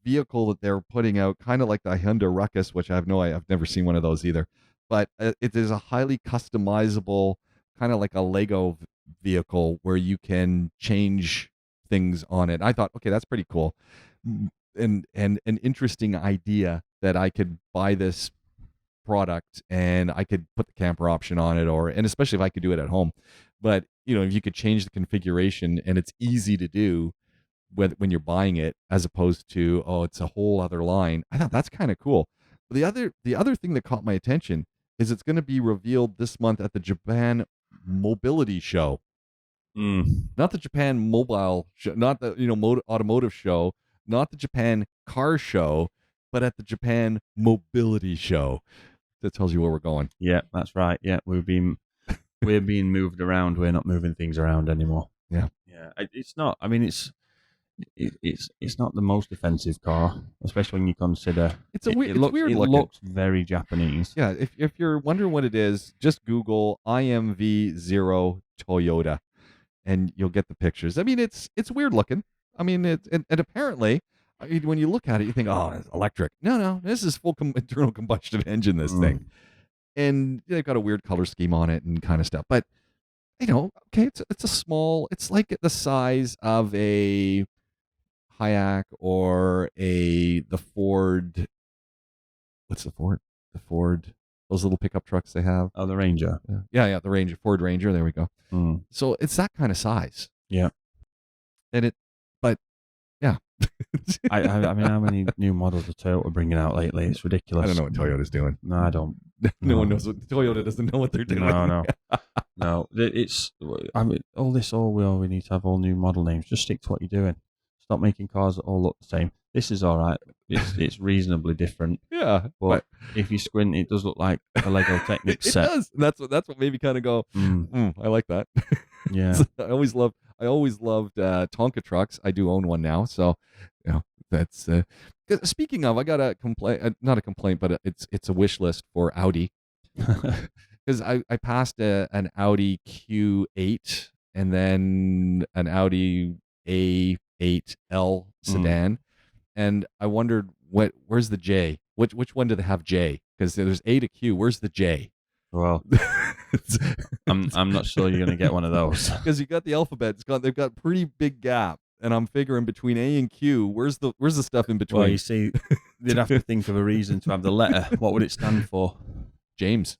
vehicle that they're putting out, kind of like the Hyundai Ruckus, which I've never seen one of those either. But it is a highly customizable, kind of like a Lego vehicle where you can change things on it. I thought, okay, that's pretty cool, and an interesting idea that I could buy this product and I could put the camper option on it, and especially if I could do it at home. But if you could change the configuration, and it's easy to do when you're buying it, as opposed to it's a whole other line. I thought that's kind of cool. But the other thing that caught my attention is it's going to be revealed this month at the Japan Mobility Show. Not the Japan Mobile Show, not the Automotive Show, not the Japan Car Show, but at the Japan Mobility Show. That tells you where we're going. Yeah, that's right. Yeah, we're being moved around. We're not moving things around anymore. Yeah. It's not. I mean, it's not the most offensive car, especially when you consider it's weird looking. It looks very Japanese. Yeah. If you're wondering what it is, just Google IMV0 Toyota, and you'll get the pictures. I mean, it's weird looking. I mean, and apparently, when you look at it, you think, it's electric. No, this is full internal combustion engine, this thing. And they've got a weird color scheme on it and kind of stuff. But, okay, it's a small, it's like the size of a Hayek or the Ford. What's the Ford? The Ford, those little pickup trucks they have. Oh, the Ranger. Yeah, the Ranger, Ford Ranger. There we go. So it's that kind of size. Yeah. Yeah. I mean, how many new models of Toyota are bringing out lately? It's ridiculous. I don't know what Toyota's doing. No, I don't. No one knows what Toyota doesn't know what they're doing. No. It's. I mean, we need to have all new model names. Just stick to what you're doing. Stop making cars that all look the same. This is all right. It's reasonably different. Yeah, but if you squint, it does look like a Lego Technics set. It does. That's what made me kind of go. I like that. Yeah. I always loved Tonka trucks. I do own one now, so that's. Speaking of, I got a complaint. Not a complaint, but it's a wish list for Audi. Because I passed an Audi Q8 and then an Audi A8L sedan, and I wondered where's the J? Which one do they have J? Because there's A to Q. Where's the J? Well, I'm not sure you're going to get one of those because you got the alphabet. They've got pretty big gap, and I'm figuring between A and Q, where's the stuff in between? Well, you see, they'd have to think of a reason to have the letter. What would it stand for? James.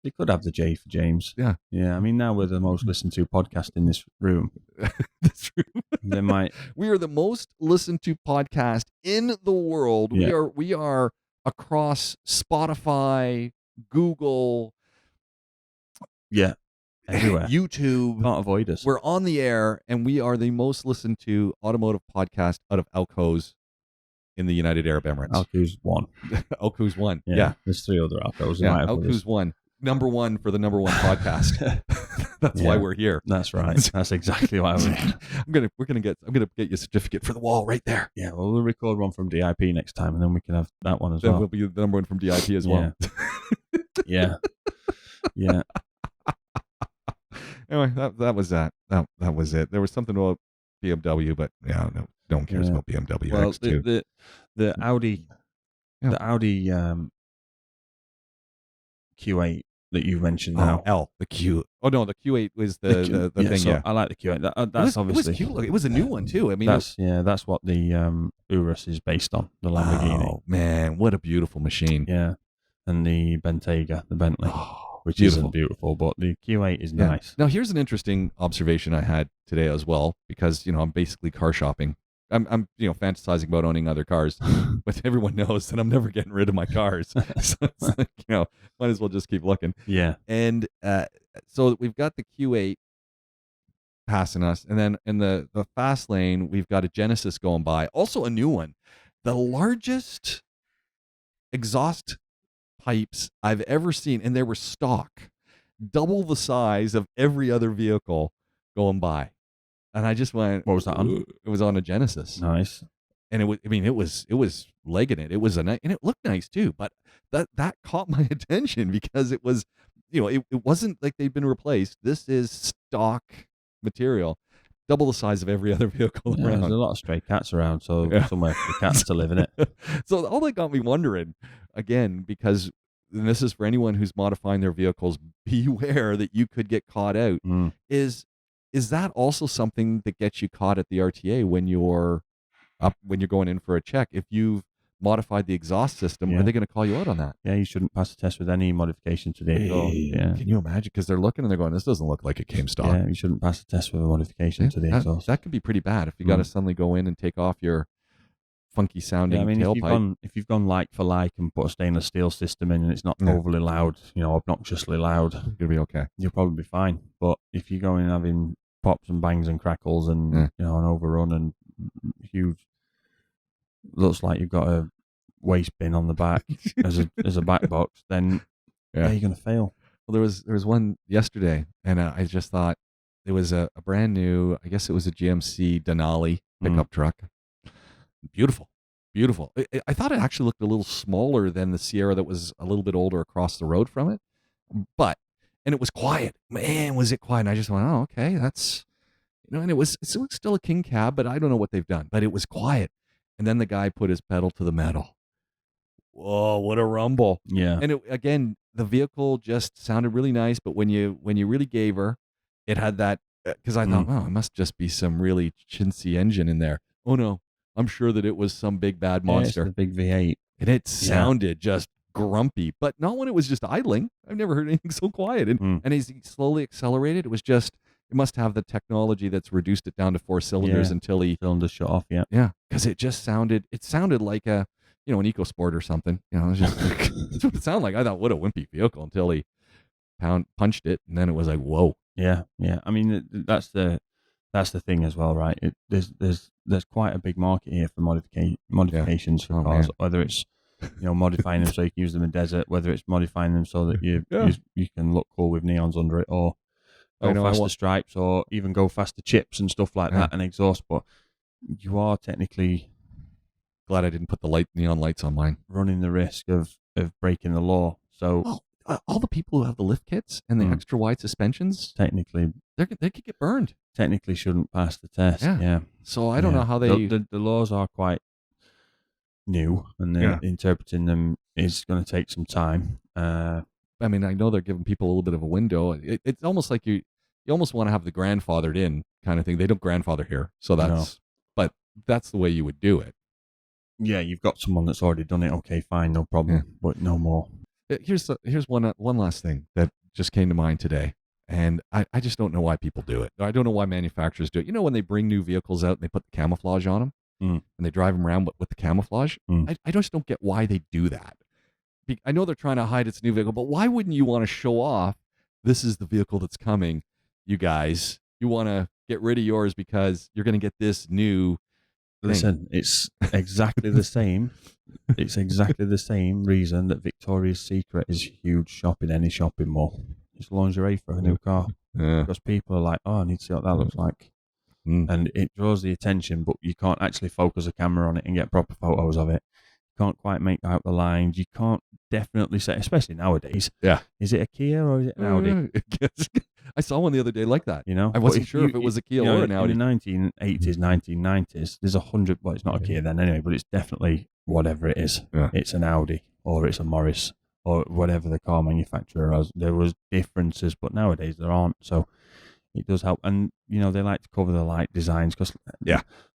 They could have the J for James. Yeah. I mean, now we're the most listened to podcast in this room. That's true. They might. We are the most listened to podcast in the world. Yeah. We are across Spotify, Google. Yeah. Everywhere. YouTube. Can't avoid us. We're on the air, and we are the most listened to automotive podcast out of Alco's in the United Arab Emirates. Alco's one. Alco's one. Yeah. There's 3 other Alco's. Yeah. Alco's one. Number one for the number one podcast. That's why we're here. That's right. That's exactly why we're here. I'm gonna get you a certificate for the wall right there. Yeah, well, we'll record one from DIP next time, and then we can have that one as well. We'll be the number one from DIP as well. Yeah. Anyway, that was that. That was it. There was something about BMW, but no one cares about BMW X2. The Audi, the Audi Q8 that you mentioned now. The Q. Oh no, the Q8 was the thing. So I like the Q8. That's obviously it was cute. It was a new one too. I mean, that's what the Urus is based on. The Lamborghini. Oh man, what a beautiful machine. Yeah, and the Bentayga, the Bentley, which isn't beautiful, but the Q8 is nice. Now here's an interesting observation I had today as well, because I'm basically car shopping. I'm fantasizing about owning other cars, but everyone knows that I'm never getting rid of my cars. So it's like, might as well just keep looking. Yeah. And so we've got the Q8 passing us, and then in the fast lane, we've got a Genesis going by, also a new one, the largest exhaust pipes I've ever seen, and they were stock, double the size of every other vehicle going by. And I just went, What was that on? It was on a Genesis. Nice. And it was legging it. It was and it looked nice too, but that caught my attention because it was, it wasn't like they'd been replaced. This is stock material, double the size of every other vehicle around. There's a lot of stray cats around, so somewhere for the cats to live in it. So all that got me wondering, again, because and this is for anyone who's modifying their vehicles, beware that you could get caught out. Is that also something that gets you caught at the RTA when you're going in for a check? If you've modified the exhaust system, are they going to call you out on that? Yeah, you shouldn't pass the test with any modification to the exhaust. Yeah. Can you imagine? Because they're looking and they're going, this doesn't look like it came stock. Yeah, you shouldn't pass the test with a modification to the exhaust. That could be pretty bad if you got to suddenly go in and take off your funky sounding tailpipe. If you've gone like for like and put a stainless steel system in and it's not overly loud, obnoxiously loud, you're gonna be okay. You'll probably be fine. But if you go in having pops and bangs and crackles and an overrun and huge, looks like you've got a waste bin on the back as a back box, then you're gonna fail. Well, there was one yesterday, and I just thought it was a brand new. I guess it was a GMC Denali pickup truck. Beautiful. I thought it actually looked a little smaller than the Sierra that was a little bit older across the road from it, and it was quiet. Man, was it quiet? And I just went, oh, okay, that's, and it was still a king cab, but I don't know what they've done, but it was quiet. And then the guy put his pedal to the metal. Whoa, what a rumble. Yeah. And again, the vehicle just sounded really nice, but when you really gave her, it had that, because I thought, it must just be some really chintzy engine in there. Oh no, I'm sure that it was some big bad monster. It's the big V8. And it sounded just grumpy, but not when it was just idling. I've never heard anything so quiet. And as he slowly accelerated, it must have the technology that's reduced it down to 4 cylinders until he cylinders shut off. Yeah. Because it sounded like an EcoSport or something. It was just that's what it sounded like. I thought, what a wimpy vehicle, until he punched it, and then it was like, whoa. Yeah. I mean, that's the thing as well, right? There's quite a big market here for modifications for cars, whether it's modifying them so you can use them in the desert, whether it's modifying them so that you can look cool with neons under it, or go faster stripes, or even go faster chips and stuff like that, and exhaust. But you are technically, glad I didn't put the neon lights on mine, running the risk of breaking the law. So all the people who have the lift kits and the extra wide suspensions, technically, they could get burned. Technically, shouldn't pass the test. Yeah. So I don't know how they. The laws are quite new, and interpreting them is going to take some time. I mean, I know they're giving people a little bit of a window. It's almost like you almost want to have the grandfathered in kind of thing. They don't grandfather here, so but that's the way you would do it. Yeah, you've got someone that's already done it. Okay, fine, no problem, but no more. Here's one last thing that just came to mind today, and I just don't know why people do it. I don't know why manufacturers do it. When they bring new vehicles out and they put the camouflage on them, and they drive them around with the camouflage, I just don't get why they do that. I know they're trying to hide its new vehicle, but why wouldn't you want to show off, this is the vehicle that's coming, you guys? You want to get rid of yours because you're going to get this new thing. Listen, it's exactly the same. It's exactly the same reason that Victoria's Secret is a huge shop in any shopping mall. It's lingerie for a new car. Because people are like, oh, I need to see what that looks like. And it draws the attention, but you can't actually focus a camera on it and get proper photos of it. You can't quite make out the lines. You can't definitely say, especially nowadays. Yeah. Is it a Kia or is it an Audi? I saw one the other day like that. I wasn't sure if it was a Kia or an Audi. In the 1980s, 1990s, there's 100, well, it's not a Kia then anyway, but it's definitely whatever it is. Yeah. It's an Audi or it's a Morris or whatever the car manufacturer has. There was differences, but nowadays there aren't. So it does help. And, they like to cover the light designs because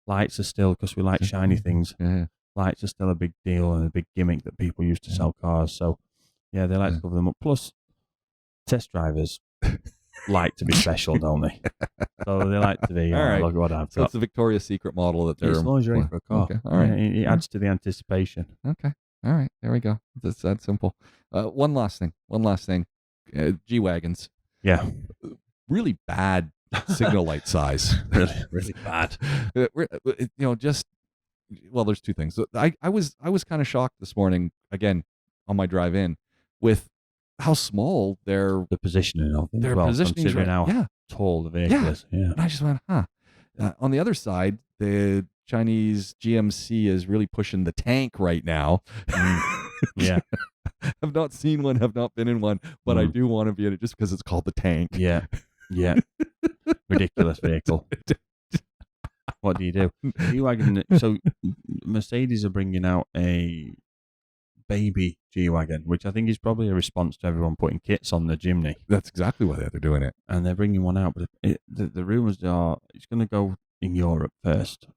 lights are still, because we like shiny things. Yeah. Lights are still a big deal and a big gimmick that people use to sell cars. So, they like to cover them up. Plus, test drivers like to be special, don't they? So they like to be, all right. Look what I've got. So it's the Victoria's Secret model that they're... It's lingerie for a car. Okay. All right. It adds to the anticipation. Okay. All right. There we go. It's that simple. One last thing. G-Wagons. Yeah. Really bad signal light size. Really, really bad. There's two things. I was kind of shocked this morning, again, on my drive in, with how small The positioning of them, considering how tall the vehicle is. Yeah. And I just went, on the other side, the Chinese GMC is really pushing the tank right now. Yeah. I've not seen one, have not been in one, but I do want to be in it just because it's called the tank. Yeah. Yeah. Ridiculous vehicle. What do you do? G-Wagon. So Mercedes are bringing out a baby G-Wagon, which I think is probably a response to everyone putting kits on the Jimny. That's exactly why they're doing it. And they're bringing one out, but the rumours are it's going to go in Europe first.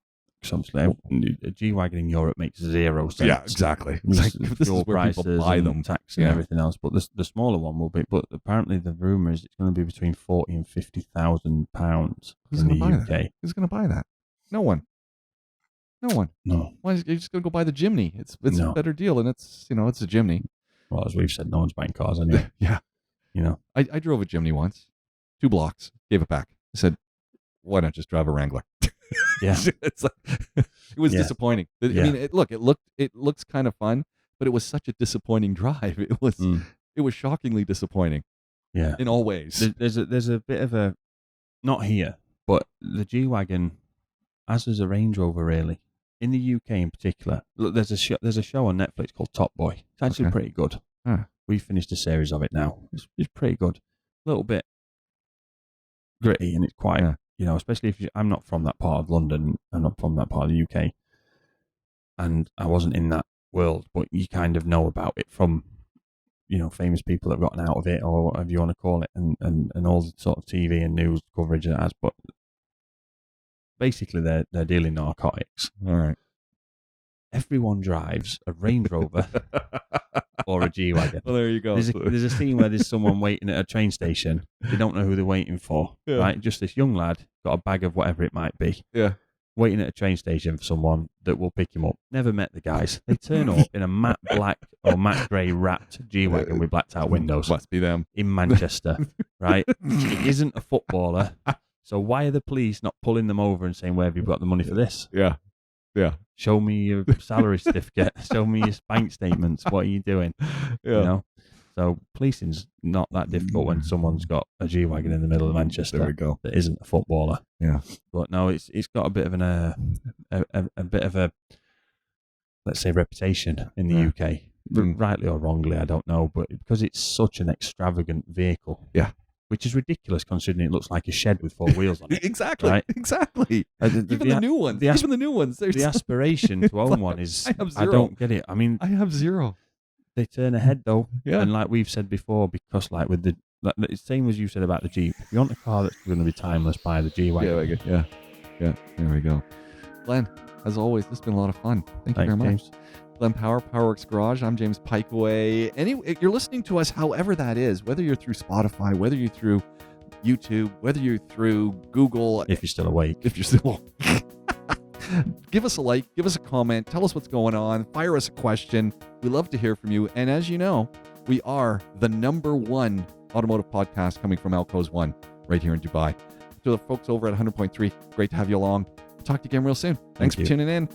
Because obviously a G-Wagon in Europe makes 0 sense. Yeah, exactly. This is where prices people buy them. Tax and everything else. But the smaller one will be. But apparently the rumour is it's going to be between £40,000 and £50,000 in the UK. Who's going to buy that? No one. No. Why is you just going to go buy the Jimny? It's a better deal, and it's a Jimny. Well, as we've said, no one's buying cars anyway. Yeah. I drove a Jimny once, 2 blocks, gave it back. I said, why not just drive a Wrangler? Yeah. It's like, it was disappointing. I mean, it looks kind of fun, but it was such a disappointing drive. It was shockingly disappointing. Yeah. In all ways. There's a bit of a, not here, but the G-Wagon, as is a Range Rover really, in the UK in particular. Look, there's a show on Netflix called Top Boy. It's actually pretty good. We finished a series of it now. It's pretty good. A little bit gritty, and it's quite, especially if I'm not from that part of London, I'm not from that part of the UK, and I wasn't in that world, but you kind of know about it from, famous people that have gotten out of it, or whatever you want to call it, and all the sort of TV and news coverage it has. But basically, they're dealing narcotics. All right. Everyone drives a Range Rover or a G-Wagon. Well, there you go. There's a scene where there's someone waiting at a train station. They don't know who they're waiting for, right? Just this young lad, got a bag of whatever it might be. Yeah. Waiting at a train station for someone that will pick him up. Never met the guys. They turn up in a matte black or matte grey wrapped G-Wagon with blacked out windows. Must be them. In Manchester, right? It isn't a footballer. So why are the police not pulling them over and saying, where have you got the money for this? Yeah. Yeah. Show me your salary certificate. Show me your bank statements. What are you doing? Yeah. So policing's not that difficult when someone's got a G-Wagon in the middle of Manchester. There we go. That isn't a footballer. Yeah. But no, it's got a bit of a bit of a, let's say, reputation in the UK. Rightly or wrongly, I don't know, but because it's such an extravagant vehicle. Yeah. Which is ridiculous considering it looks like a shed with 4 wheels on it. Exactly. Right? Exactly. Even the new ones. Even the new ones. The aspiration to own one is, I don't get it. I mean, I have 0. They turn ahead though. Yeah. And like we've said before, because like with the same as you said about the Jeep, if you want a car that's going to be timeless, buy the G-Wagon. Yeah. There we go. Glenn, as always, this has been a lot of fun. Thanks you very much. James. Glenn Power, Powerworks Garage. I'm James Pikeway. Anyway, you're listening to us however that is, whether you're through Spotify, whether you're through YouTube, whether you're through Google. If you're still awake. Give us a like, give us a comment, tell us what's going on, fire us a question. We love to hear from you. And as you know, we are the #1 automotive podcast coming from Alco's One right here in Dubai. To the folks over at 100.3, great to have you along. Talk to you again real soon. Thanks for tuning in.